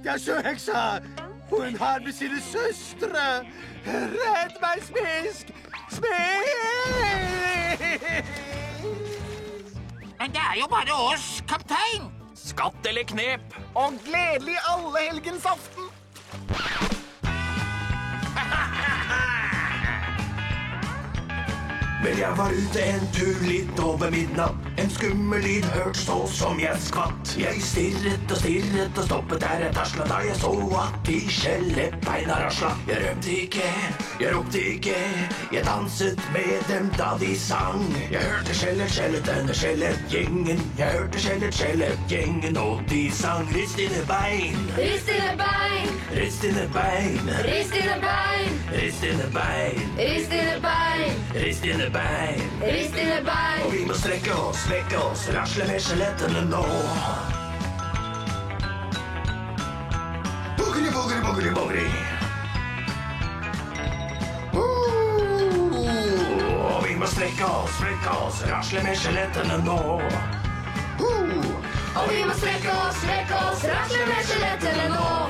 Det er sjøheksa! Hun har med sine søstre! Redd meg, Smisk! Smisk! Men det er jo bare oss, kaptein! Skatt eller knep? Og gledelig allehelgensaften! Men jeg var ute en tur litt over midnatt. En skummel lyd hørt så som jeg skvatt. Jeg stirret og stoppet der jeg tarsla da jeg så at de skjellebeina rasla. Jeg rømte ikke, jeg ropte ikke, jeg danset med dem da de sang. Jeg hørte skjellet denne skjelletgjengen. Jeg hørte skjelletgjengen, og de sang rist dine bein. Rist dine bein. Rist dine bein. Rist dine bein. Rist dine bein. Rist dine bein. Rist dine bein. Rist dine bein. Og vi må strekke oss, rasle med skjelettene nå. Bogri, bogri, bogri, bogri. Og vi må strekke oss, rasle med skjelettene nå. Og vi må strekke oss, rasle med skjelettene nå.